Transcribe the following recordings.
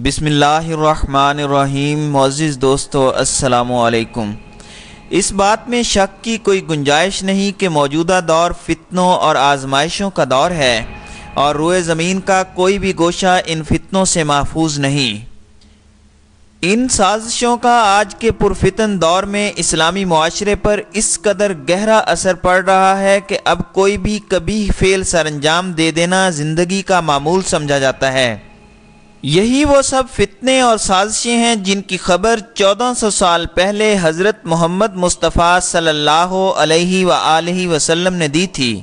بسم اللہ الرحمن الرحیم۔ معزز دوستو السلام علیکم۔ اس بات میں شک کی کوئی گنجائش نہیں کہ موجودہ دور فتنوں اور آزمائشوں کا دور ہے اور روئے زمین کا کوئی بھی گوشہ ان فتنوں سے محفوظ نہیں۔ ان سازشوں کا آج کے پرفتن دور میں اسلامی معاشرے پر اس قدر گہرا اثر پڑ رہا ہے کہ اب کوئی بھی قبیح فعل سر انجام دے دینا زندگی کا معمول سمجھا جاتا ہے۔ یہی وہ سب فتنے اور سازشیں ہیں جن کی خبر 1400 سال پہلے حضرت محمد مصطفیٰ صلی اللہ علیہ وآلہ وسلم نے دی تھی۔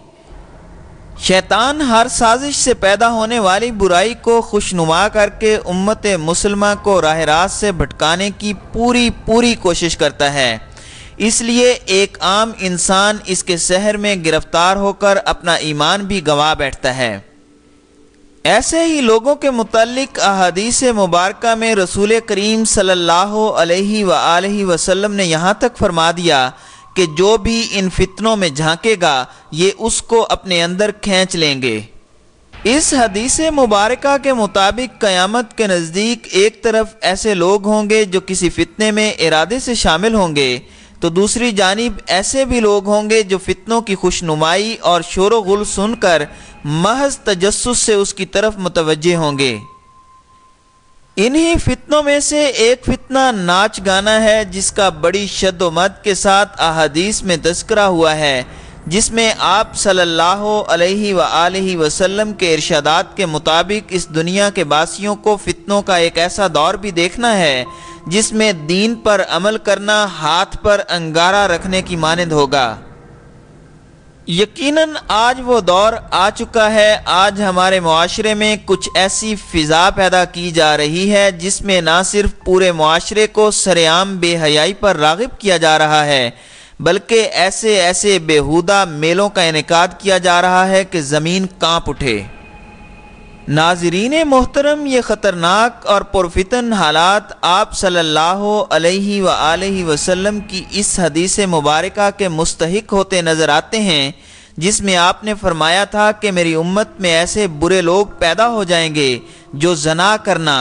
شیطان ہر سازش سے پیدا ہونے والی برائی کو خوشنما کر کے امت مسلمہ کو راہ راست سے بھٹکانے کی پوری کوشش کرتا ہے۔ اس لیے ایک عام انسان اس کے سحر میں گرفتار ہو کر اپنا ایمان بھی گنوا بیٹھتا ہے۔ ایسے ہی لوگوں کے متعلق احادیث مبارکہ میں رسول کریم صلی اللہ علیہ وآلہ وسلم نے یہاں تک فرما دیا کہ جو بھی ان فتنوں میں جھانکے گا یہ اس کو اپنے اندر کھینچ لیں گے۔ اس حدیث مبارکہ کے مطابق قیامت کے نزدیک ایک طرف ایسے لوگ ہوں گے جو کسی فتنے میں ارادے سے شامل ہوں گے، تو دوسری جانب ایسے بھی لوگ ہوں گے جو فتنوں کی خوشنمائی اور شور و غل سن کر محض تجسس سے اس کی طرف متوجہ ہوں گے۔ انہی فتنوں میں سے ایک فتنہ ناچ گانا ہے جس کا بڑی شد و مد کے ساتھ احادیث میں تذکرہ ہوا ہے، جس میں آپ صلی اللہ علیہ وآلہ وسلم کے ارشادات کے مطابق اس دنیا کے باسیوں کو فتنوں کا ایک ایسا دور بھی دیکھنا ہے جس میں دین پر عمل کرنا ہاتھ پر انگارہ رکھنے کی مانند ہوگا۔ یقیناً آج وہ دور آ چکا ہے۔ آج ہمارے معاشرے میں کچھ ایسی فضا پیدا کی جا رہی ہے جس میں نہ صرف پورے معاشرے کو سرعام بے حیائی پر راغب کیا جا رہا ہے بلکہ ایسے بیہودہ میلوں کا انعقاد کیا جا رہا ہے کہ زمین کانپ اٹھے۔ ناظرین محترم، یہ خطرناک اور پرفتن حالات آپ صلی اللہ علیہ وآلہ وسلم کی اس حدیث مبارکہ کے مستحق ہوتے نظر آتے ہیں جس میں آپ نے فرمایا تھا کہ میری امت میں ایسے برے لوگ پیدا ہو جائیں گے جو زنا کرنا،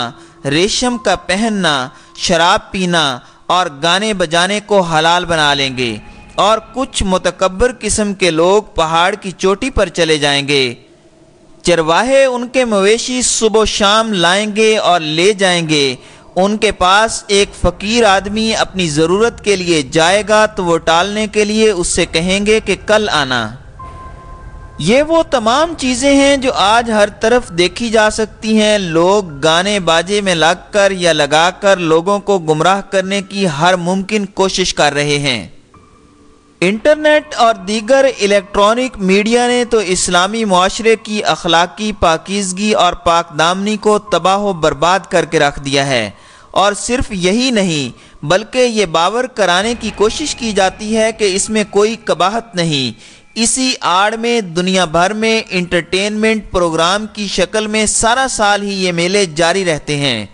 ریشم کا پہننا، شراب پینا اور گانے بجانے کو حلال بنا لیں گے، اور کچھ متکبر قسم کے لوگ پہاڑ کی چوٹی پر چلے جائیں گے۔ چرواہے ان کے مویشی صبح و شام لائیں گے اور لے جائیں گے۔ ان کے پاس ایک فقیر آدمی اپنی ضرورت کے لیے جائے گا تو وہ ٹالنے کے لیے اس سے کہیں گے کہ کل آنا۔ یہ وہ تمام چیزیں ہیں جو آج ہر طرف دیکھی جا سکتی ہیں۔ لوگ گانے باجے میں لگ کر یا لگا کر لوگوں کو گمراہ کرنے کی ہر ممکن کوشش کر رہے ہیں۔ انٹرنیٹ اور دیگر الیکٹرانک میڈیا نے تو اسلامی معاشرے کی اخلاقی پاکیزگی اور پاک دامنی کو تباہ و برباد کر کے رکھ دیا ہے، اور صرف یہی نہیں بلکہ یہ باور کرانے کی کوشش کی جاتی ہے کہ اس میں کوئی قباحت نہیں۔ اسی آڑ میں دنیا بھر میں انٹرٹینمنٹ پروگرام کی شکل میں سارا سال ہی یہ میلے جاری رہتے ہیں۔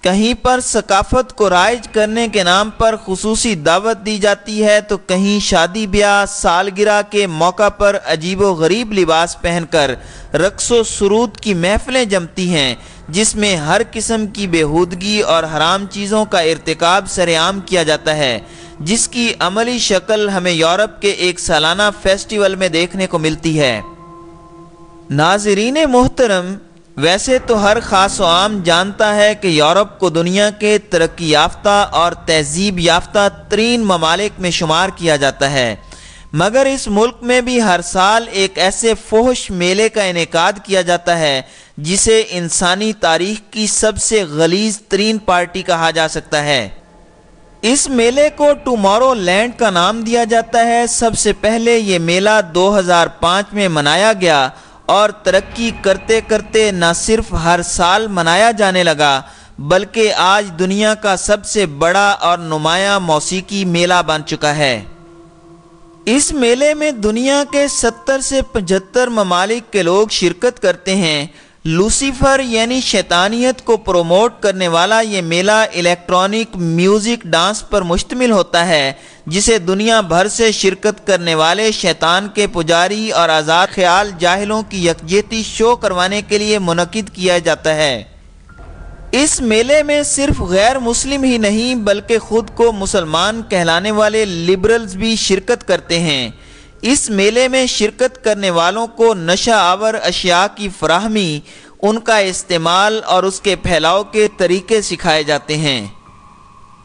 کہیں پر ثقافت کو رائج کرنے کے نام پر خصوصی دعوت دی جاتی ہے تو کہیں شادی بیاہ سالگرہ کے موقع پر عجیب و غریب لباس پہن کر رقص و سرود کی محفلیں جمتی ہیں جس میں ہر قسم کی بےہودگی اور حرام چیزوں کا ارتکاب سرعام کیا جاتا ہے، جس کی عملی شکل ہمیں یورپ کے ایک سالانہ فیسٹیول میں دیکھنے کو ملتی ہے۔ ناظرین محترم، ویسے تو ہر خاص و عام جانتا ہے کہ یورپ کو دنیا کے ترقی یافتہ اور تہذیب یافتہ ترین ممالک میں شمار کیا جاتا ہے، مگر اس ملک میں بھی ہر سال ایک ایسے فحش میلے کا انعقاد کیا جاتا ہے جسے انسانی تاریخ کی سب سے غلیظ ترین پارٹی کہا جا سکتا ہے۔ اس میلے کو ٹمارو لینڈ کا نام دیا جاتا ہے۔ سب سے پہلے یہ میلہ 2005 میں منایا گیا اور ترقی کرتے کرتے نہ صرف ہر سال منایا جانے لگا بلکہ آج دنیا کا سب سے بڑا اور نمایاں موسیقی میلہ بن چکا ہے۔ اس میلے میں دنیا کے 70 سے 75 ممالک کے لوگ شرکت کرتے ہیں۔ لوسیفر یعنی شیطانیت کو پروموٹ کرنے والا یہ میلہ الیکٹرانک میوزک ڈانس پر مشتمل ہوتا ہے جسے دنیا بھر سے شرکت کرنے والے شیطان کے پجاری اور آزاد خیال جاہلوں کی یکجہتی شو کروانے کے لیے منعقد کیا جاتا ہے۔ اس میلے میں صرف غیر مسلم ہی نہیں بلکہ خود کو مسلمان کہلانے والے لبرلز بھی شرکت کرتے ہیں۔ اس میلے میں شرکت کرنے والوں کو نشہ آور اشیاء کی فراہمی، ان کا استعمال اور اس کے پھیلاؤ کے طریقے سکھائے جاتے ہیں۔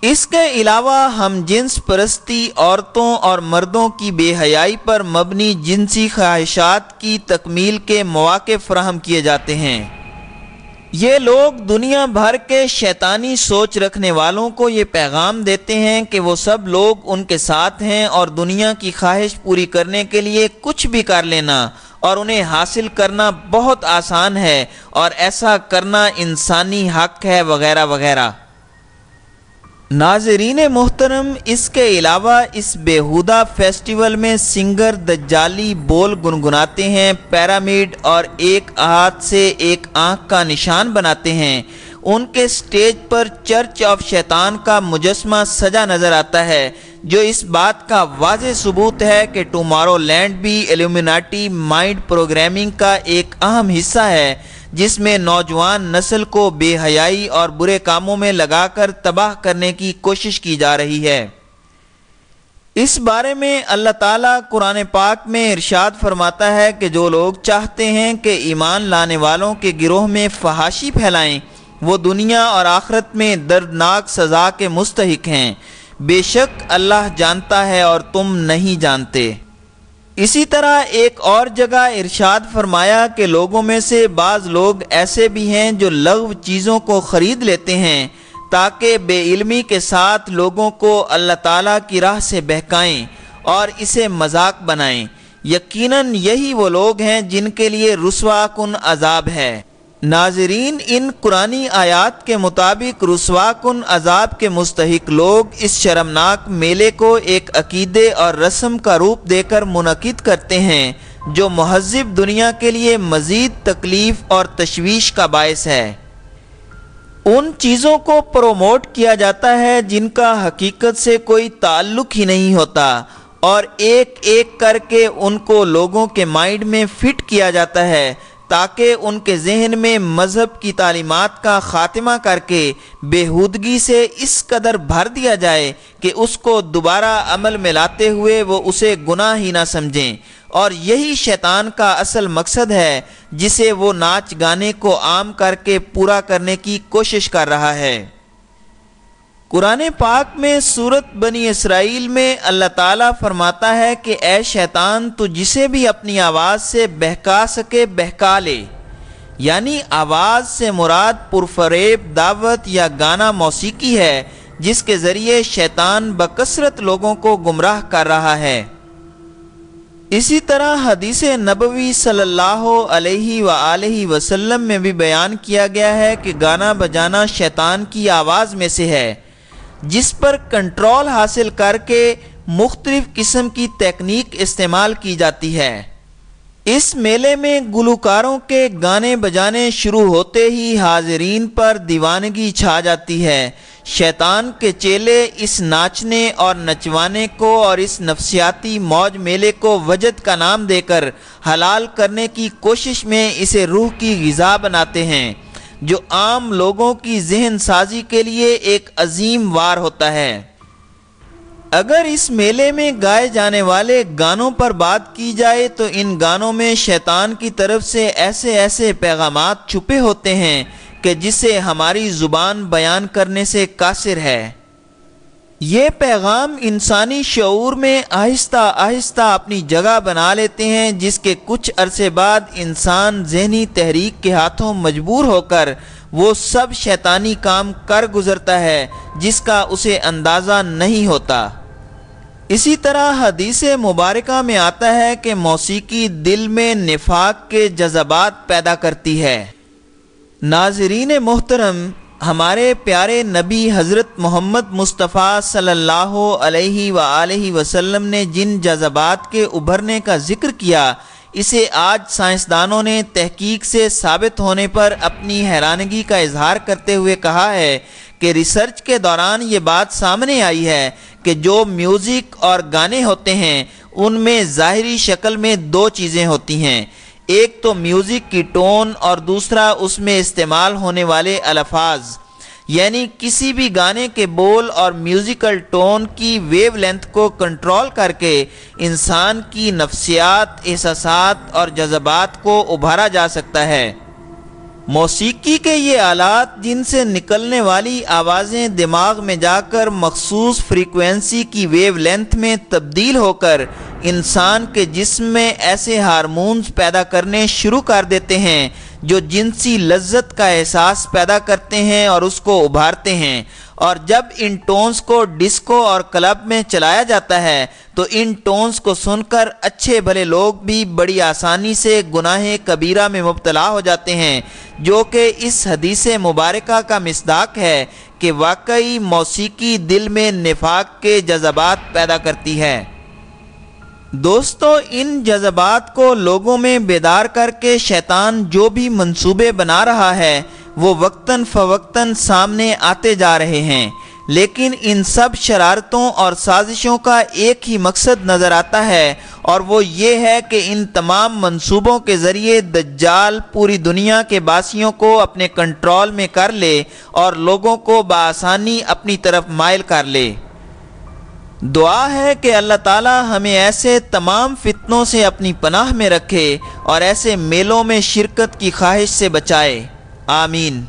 اس کے علاوہ ہم جنس پرستی، عورتوں اور مردوں کی بے حیائی پر مبنی جنسی خواہشات کی تکمیل کے مواقع فراہم کیے جاتے ہیں۔ یہ لوگ دنیا بھر کے شیطانی سوچ رکھنے والوں کو یہ پیغام دیتے ہیں کہ وہ سب لوگ ان کے ساتھ ہیں اور دنیا کی خواہش پوری کرنے کے لیے کچھ بھی کر لینا اور انہیں حاصل کرنا بہت آسان ہے اور ایسا کرنا انسانی حق ہے وغیرہ وغیرہ۔ ناظرین محترم، اس کے علاوہ اس بیہودہ فیسٹیول میں سنگر دجالی بول گنگناتے ہیں، پیرامڈ اور ایک ہاتھ سے ایک آنکھ کا نشان بناتے ہیں۔ ان کے سٹیج پر چرچ آف شیطان کا مجسمہ سجا نظر آتا ہے، جو اس بات کا واضح ثبوت ہے کہ ٹمارو لینڈ بھی ایلومیناٹی مائنڈ پروگرامنگ کا ایک اہم حصہ ہے، جس میں نوجوان نسل کو بے حیائی اور برے کاموں میں لگا کر تباہ کرنے کی کوشش کی جا رہی ہے۔ اس بارے میں اللہ تعالیٰ قرآن پاک میں ارشاد فرماتا ہے کہ جو لوگ چاہتے ہیں کہ ایمان لانے والوں کے گروہ میں فحاشی پھیلائیں، وہ دنیا اور آخرت میں دردناک سزا کے مستحق ہیں۔ بے شک اللہ جانتا ہے اور تم نہیں جانتے۔ اسی طرح ایک اور جگہ ارشاد فرمایا کہ لوگوں میں سے بعض لوگ ایسے بھی ہیں جو لغو چیزوں کو خرید لیتے ہیں تاکہ بے علمی کے ساتھ لوگوں کو اللہ تعالیٰ کی راہ سے بہکائیں اور اسے مذاق بنائیں۔ یقیناً یہی وہ لوگ ہیں جن کے لیے رسوا کن عذاب ہے۔ ناظرین، ان قرآنی آیات کے مطابق رسوا کن عذاب کے مستحق لوگ اس شرمناک میلے کو ایک عقیدے اور رسم کا روپ دے کر منعقد کرتے ہیں، جو مہذب دنیا کے لیے مزید تکلیف اور تشویش کا باعث ہے۔ ان چیزوں کو پروموٹ کیا جاتا ہے جن کا حقیقت سے کوئی تعلق ہی نہیں ہوتا، اور ایک ایک کر کے ان کو لوگوں کے مائنڈ میں فٹ کیا جاتا ہے تاکہ ان کے ذہن میں مذہب کی تعلیمات کا خاتمہ کر کے بےہودگی سے اس قدر بھر دیا جائے کہ اس کو دوبارہ عمل میں لاتے ہوئے وہ اسے گناہ ہی نہ سمجھیں، اور یہی شیطان کا اصل مقصد ہے جسے وہ ناچ گانے کو عام کر کے پورا کرنے کی کوشش کر رہا ہے۔ قرآن پاک میں سورۃ بنی اسرائیل میں اللہ تعالیٰ فرماتا ہے کہ اے شیطان، تو جسے بھی اپنی آواز سے بہکا سکے بہکا لے، یعنی آواز سے مراد پرفریب دعوت یا گانا موسیقی ہے جس کے ذریعے شیطان بکثرت لوگوں کو گمراہ کر رہا ہے۔ اسی طرح حدیث نبوی صلی اللہ علیہ وآلہ وسلم میں بھی بیان کیا گیا ہے کہ گانا بجانا شیطان کی آواز میں سے ہے، جس پر کنٹرول حاصل کر کے مختلف قسم کی تکنیک استعمال کی جاتی ہے۔ اس میلے میں گلوکاروں کے گانے بجانے شروع ہوتے ہی حاضرین پر دیوانگی چھا جاتی ہے۔ شیطان کے چیلے اس ناچنے اور نچوانے کو اور اس نفسیاتی موج میلے کو وجد کا نام دے کر حلال کرنے کی کوشش میں اسے روح کی غذا بناتے ہیں، جو عام لوگوں کی ذہن سازی کے لیے ایک عظیم وار ہوتا ہے۔ اگر اس میلے میں گائے جانے والے گانوں پر بات کی جائے تو ان گانوں میں شیطان کی طرف سے ایسے ایسے پیغامات چھپے ہوتے ہیں کہ جسے ہماری زبان بیان کرنے سے قاصر ہے۔ یہ پیغام انسانی شعور میں آہستہ آہستہ اپنی جگہ بنا لیتے ہیں، جس کے کچھ عرصے بعد انسان ذہنی تحریک کے ہاتھوں مجبور ہو کر وہ سب شیطانی کام کر گزرتا ہے جس کا اسے اندازہ نہیں ہوتا۔ اسی طرح حدیث مبارکہ میں آتا ہے کہ موسیقی دل میں نفاق کے جذبات پیدا کرتی ہے۔ ناظرین محترم، ہمارے پیارے نبی حضرت محمد مصطفیٰ صلی اللہ علیہ وآلہ وسلم نے جن جذبات کے ابھرنے کا ذکر کیا، اسے آج سائنسدانوں نے تحقیق سے ثابت ہونے پر اپنی حیرانگی کا اظہار کرتے ہوئے کہا ہے کہ ریسرچ کے دوران یہ بات سامنے آئی ہے کہ جو میوزک اور گانے ہوتے ہیں ان میں ظاہری شکل میں دو چیزیں ہوتی ہیں۔ ایک تو میوزک کی ٹون اور دوسرا اس میں استعمال ہونے والے الفاظ، یعنی کسی بھی گانے کے بول اور میوزیکل ٹون کی ویو لینتھ کو کنٹرول کر کے انسان کی نفسیات، احساسات اور جذبات کو ابھارا جا سکتا ہے۔ موسیقی کے یہ آلات جن سے نکلنے والی آوازیں دماغ میں جا کر مخصوص فریکوینسی کی ویو لینتھ میں تبدیل ہو کر انسان کے جسم میں ایسے ہارمونز پیدا کرنے شروع کر دیتے ہیں جو جنسی لذت کا احساس پیدا کرتے ہیں اور اس کو ابھارتے ہیں، اور جب ان ٹونز کو ڈسکو اور کلب میں چلایا جاتا ہے تو ان ٹونز کو سن کر اچھے بھلے لوگ بھی بڑی آسانی سے گناہ کبیرہ میں مبتلا ہو جاتے ہیں، جو کہ اس حدیث مبارکہ کا مصداق ہے کہ واقعی موسیقی دل میں نفاق کے جذبات پیدا کرتی ہے۔ دوستو، ان جذبات کو لوگوں میں بیدار کر کے شیطان جو بھی منصوبے بنا رہا ہے وہ وقتاً فوقتاً سامنے آتے جا رہے ہیں، لیکن ان سب شرارتوں اور سازشوں کا ایک ہی مقصد نظر آتا ہے، اور وہ یہ ہے کہ ان تمام منصوبوں کے ذریعے دجال پوری دنیا کے باسیوں کو اپنے کنٹرول میں کر لے اور لوگوں کو بآسانی اپنی طرف مائل کر لے۔ دعا ہے کہ اللہ تعالی ہمیں ایسے تمام فتنوں سے اپنی پناہ میں رکھے اور ایسے میلوں میں شرکت کی خواہش سے بچائے، آمین۔